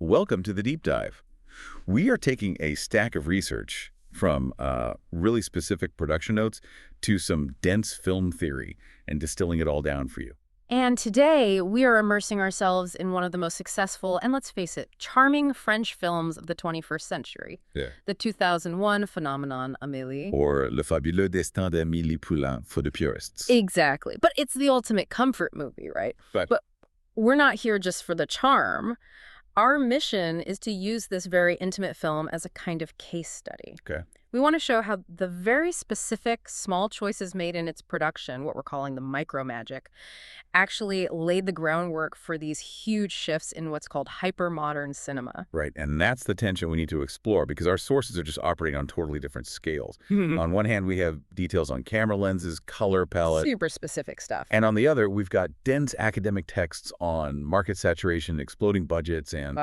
Welcome to the deep dive. We are taking a stack of research from really specific production notes to some dense film theory and distilling it all down for you. And today, we are immersing ourselves in one of the most successful and, let's face it, charming French films of the 21st century. Yeah. The 2001 phenomenon, Amélie. Or Le Fabuleux Destin d'Amélie Poulain for the purists. Exactly. But it's the ultimate comfort movie, right? But we're not here just for the charm. Our mission is to use this very intimate film as a kind of case study. Okay. We want to show how the very specific small choices made in its production, what we're calling the micro magic, actually laid the groundwork for these huge shifts in what's called hypermodern cinema. Right, and that's the tension we need to explore because our sources are just operating on totally different scales. On one hand, we have details on camera lenses, color palette. Super specific stuff. And on the other, we've got dense academic texts on market saturation, exploding budgets, and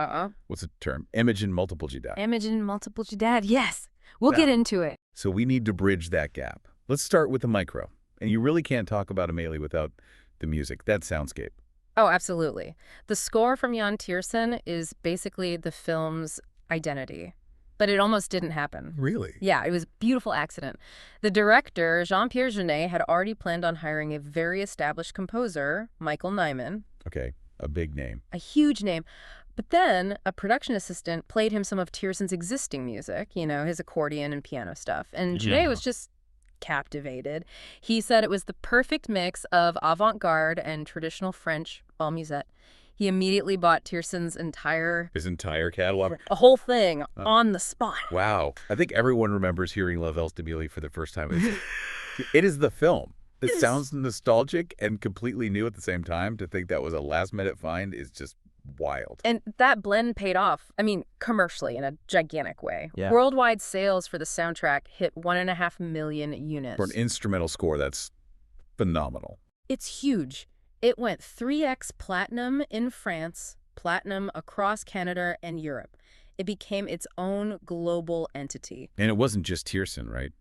what's the term? Imogen multiplicità. Imogen multiplicità, yes. We'll get into it. So we need to bridge that gap. Let's start with the micro. And you really can't talk about Amélie without the music, that soundscape. Oh, absolutely. The score from Jan Tiersen is basically the film's identity. But it almost didn't happen. Really? Yeah, it was a beautiful accident. The director, Jean-Pierre Jeunet, had already planned on hiring a very established composer, Michael Nyman. Okay, a big name. A huge name. But then a production assistant played him some of Tiersen's existing music, you know, his accordion and piano stuff. And Jeunet was just captivated. He said it was the perfect mix of avant-garde and traditional French bal musette. He immediately bought Tiersen's entire catalog? A whole thing on the spot. Wow. I think everyone remembers hearing La Valse d'Amélie for the first time. It is the film. It sounds nostalgic and completely new at the same time. To think that was a last-minute find is just wild. And that blend paid off, I mean, commercially in a gigantic way. Yeah. Worldwide sales for the soundtrack hit 1.5 million units. For an instrumental score, that's phenomenal. It's huge. It went 3x platinum in France, platinum across Canada and Europe. It became its own global entity. And it wasn't just Tiersen, right?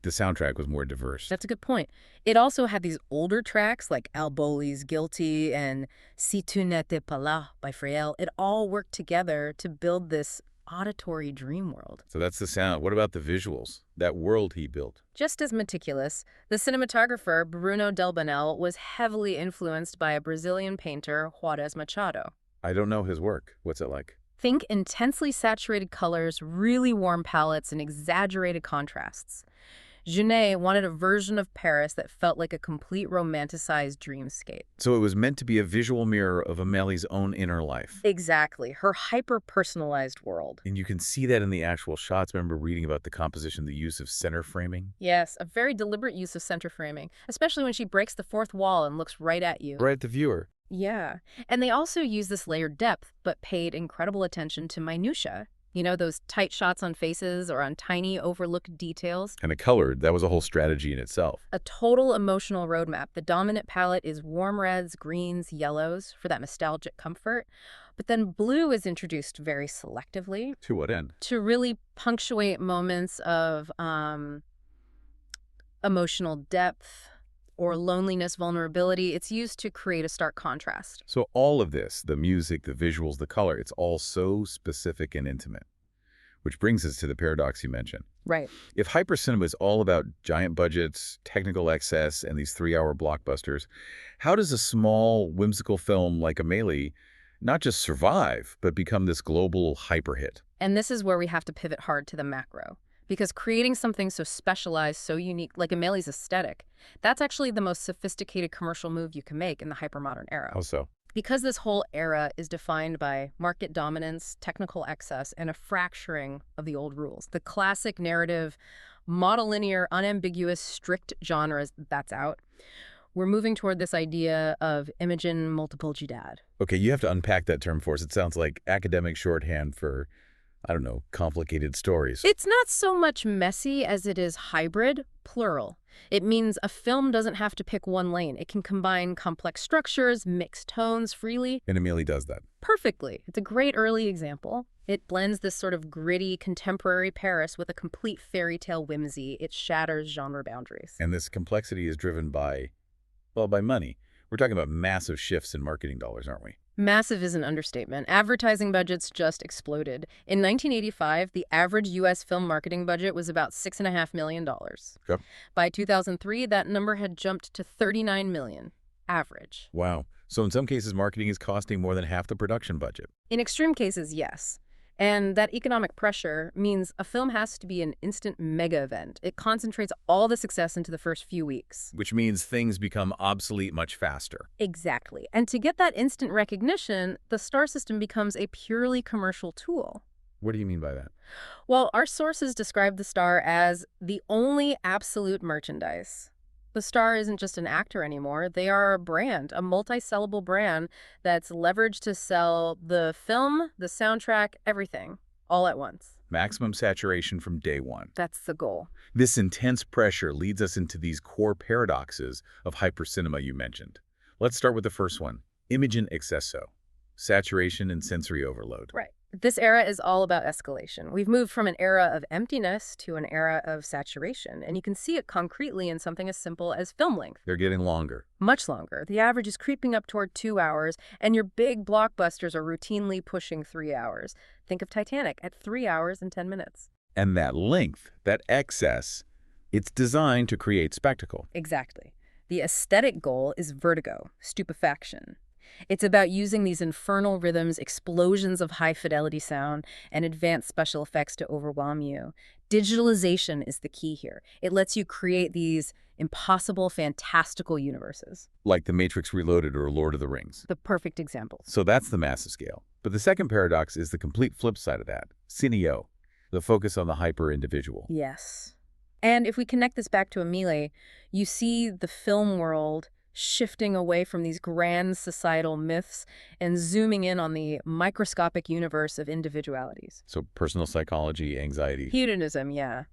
The soundtrack was more diverse. That's a good point. It also had these older tracks like Alboli's Guilty and Si tu n'étais pas là by Frayel. It all worked together to build this auditory dream world. So that's the sound. What about the visuals? That world he built. Just as meticulous, the cinematographer Bruno Delbanel was heavily influenced by a Brazilian painter, Juarez Machado. I don't know his work. What's it like? Think intensely saturated colors, really warm palettes, and exaggerated contrasts. Jeunet wanted a version of Paris that felt like a complete romanticized dreamscape. So it was meant to be a visual mirror of Amélie's own inner life. Exactly, her hyper-personalized world. And you can see that in the actual shots. I remember reading about the composition, the use of center framing. Yes, a very deliberate use of center framing, especially when she breaks the fourth wall and looks right at you. Right at the viewer. Yeah, and they also used this layered depth, but paid incredible attention to minutia. You know, those tight shots on faces or on tiny overlooked details. And it colored. That was a whole strategy in itself. A total emotional roadmap. The dominant palette is warm reds, greens, yellows for that nostalgic comfort. But then blue is introduced very selectively. To what end? To really punctuate moments of emotional depth or loneliness, vulnerability. It's used to create a stark contrast. So all of this, the music, the visuals, the color, it's all so specific and intimate. Which brings us to the paradox you mentioned. Right. If hypercinema is all about giant budgets, technical excess, and these 3-hour blockbusters, how does a small, whimsical film like Amélie not just survive, but become this global hyper hit? And this is where we have to pivot hard to the macro. Because creating something so specialized, so unique, like Amélie's aesthetic, that's actually the most sophisticated commercial move you can make in the hypermodern era. How so? Because this whole era is defined by market dominance, technical excess, and a fracturing of the old rules. The classic narrative, monolinear, unambiguous, strict genres, that's out. We're moving toward this idea of Imogen multiplicità. Okay, you have to unpack that term for us. It sounds like academic shorthand for, I don't know, complicated stories. It's not so much messy as it is hybrid, plural. It means a film doesn't have to pick one lane. It can combine complex structures, mix tones freely. And Amélie does that. Perfectly. It's a great early example. It blends this sort of gritty, contemporary Paris with a complete fairy tale whimsy. It shatters genre boundaries. And this complexity is driven by, well, by money. We're talking about massive shifts in marketing dollars, aren't we? Massive is an understatement. Advertising budgets just exploded. In 1985, the average U.S. film marketing budget was about $6.5 million. Yep. By 2003, that number had jumped to $39 million. Average. Wow. So in some cases, marketing is costing more than half the production budget. In extreme cases, yes. And that economic pressure means a film has to be an instant mega event. It concentrates all the success into the first few weeks. Which means things become obsolete much faster. Exactly. And to get that instant recognition, the star system becomes a purely commercial tool. What do you mean by that? Well, our sources describe the star as the only absolute merchandise. The star isn't just an actor anymore. They are a brand, a multi-sellable brand that's leveraged to sell the film, the soundtrack, everything, all at once. Maximum saturation from day one. That's the goal. This intense pressure leads us into these core paradoxes of hypercinema you mentioned. Let's start with the first one, imagen excesso, saturation and sensory overload. Right. This era is all about escalation. We've moved from an era of emptiness to an era of saturation, and you can see it concretely in something as simple as film length. They're getting longer. Much longer. The average is creeping up toward 2 hours, and your big blockbusters are routinely pushing 3 hours. Think of Titanic at 3 hours and 10 minutes. And that length, that excess, it's designed to create spectacle. Exactly. The aesthetic goal is vertigo, stupefaction. It's about using these infernal rhythms, explosions of high-fidelity sound, and advanced special effects to overwhelm you. Digitalization is the key here. It lets you create these impossible, fantastical universes. Like The Matrix Reloaded or Lord of the Rings. The perfect examples. So that's the massive scale. But the second paradox is the complete flip side of that, cineo, the focus on the hyper-individual. Yes. And if we connect this back to Amélie, you see the film world shifting away from these grand societal myths and zooming in on the microscopic universe of individualities. So personal psychology, anxiety. Hedonism, yeah.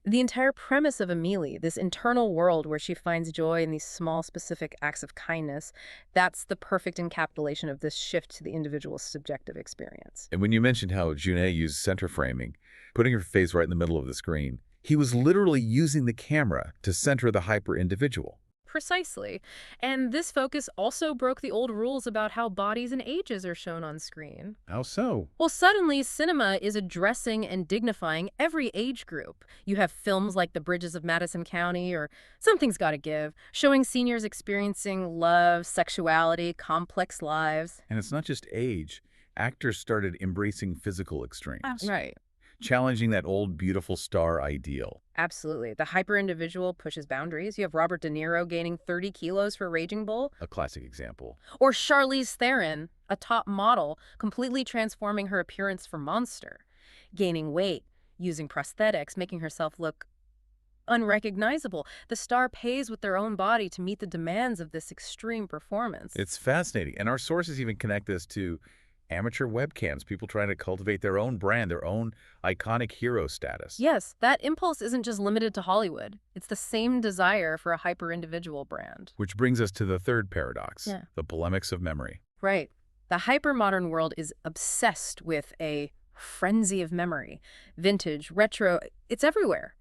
The entire premise of Amélie, this internal world where she finds joy in these small, specific acts of kindness, that's the perfect encapsulation of this shift to the individual's subjective experience. And when you mentioned how Junet used center framing, putting her face right in the middle of the screen, he was literally using the camera to center the hyper-individual. Precisely. And this focus also broke the old rules about how bodies and ages are shown on screen. How so? Well, suddenly, cinema is addressing and dignifying every age group. You have films like The Bridges of Madison County or Something's Gotta Give, showing seniors experiencing love, sexuality, complex lives. And it's not just age. Actors started embracing physical extremes. Right. Challenging that old beautiful star ideal. Absolutely. The hyper-individual pushes boundaries. You have Robert De Niro gaining 30 kilos for Raging Bull. A classic example. Or Charlize Theron, a top model, completely transforming her appearance for Monster. Gaining weight, using prosthetics, making herself look unrecognizable. The star pays with their own body to meet the demands of this extreme performance. It's fascinating. And our sources even connect this to amateur webcams, people trying to cultivate their own brand, their own iconic hero status. Yes, that impulse isn't just limited to Hollywood. It's the same desire for a hyper-individual brand. Which brings us to the third paradox, Yeah. the polemics of memory. Right. The hyper-modern world is obsessed with a frenzy of memory. Vintage, retro, it's everywhere.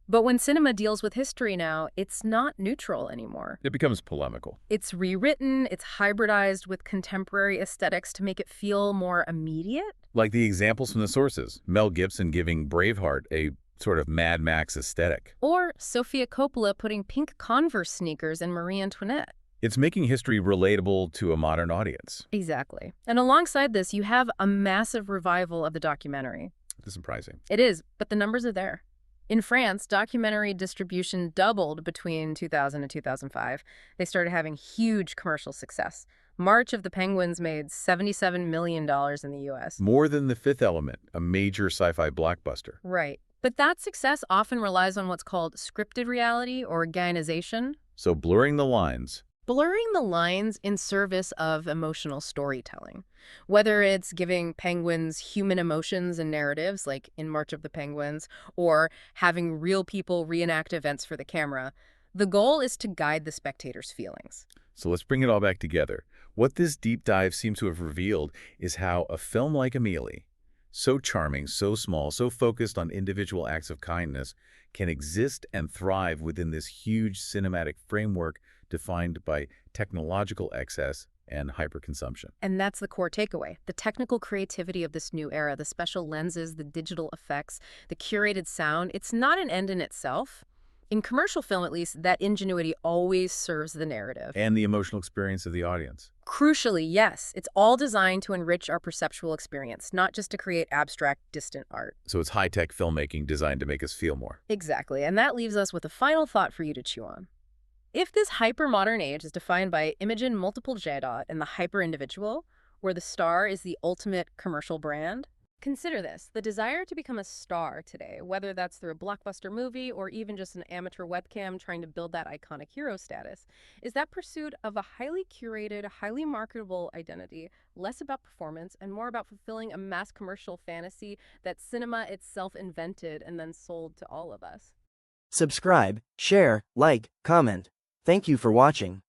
But when cinema deals with history now, it's not neutral anymore. It becomes polemical. It's rewritten, it's hybridized with contemporary aesthetics to make it feel more immediate. Like the examples from the sources, Mel Gibson giving Braveheart a sort of Mad Max aesthetic. Or Sofia Coppola putting pink Converse sneakers in Marie Antoinette. It's making history relatable to a modern audience. Exactly. And alongside this, you have a massive revival of the documentary. It's surprising. It is, but the numbers are there. In France, documentary distribution doubled between 2000 and 2005. They started having huge commercial success. March of the Penguins made $77 million in the U.S. More than The Fifth Element, a major sci-fi blockbuster. Right. But that success often relies on what's called scripted reality or organization. So blurring the lines. Blurring the lines in service of emotional storytelling. Whether it's giving penguins human emotions and narratives, like in March of the Penguins, or having real people reenact events for the camera, the goal is to guide the spectator's feelings. So let's bring it all back together. What this deep dive seems to have revealed is how a film like Amélie, so charming, so small, so focused on individual acts of kindness, can exist and thrive within this huge cinematic framework defined by technological excess and hyperconsumption. And that's the core takeaway. The technical creativity of this new era, the special lenses, the digital effects, the curated sound, it's not an end in itself. In commercial film, at least, that ingenuity always serves the narrative. And the emotional experience of the audience. Crucially, yes, it's all designed to enrich our perceptual experience, not just to create abstract, distant art. So it's high-tech filmmaking designed to make us feel more. Exactly, and that leaves us with a final thought for you to chew on. If this hyper-modern age is defined by Imogen Multiple J. and the hyper-individual, where the star is the ultimate commercial brand, consider this. The desire to become a star today, whether that's through a blockbuster movie or even just an amateur webcam trying to build that iconic hero status, is that pursuit of a highly curated, highly marketable identity, less about performance and more about fulfilling a mass commercial fantasy that cinema itself invented and then sold to all of us. Subscribe, share, like, comment. Thank you for watching.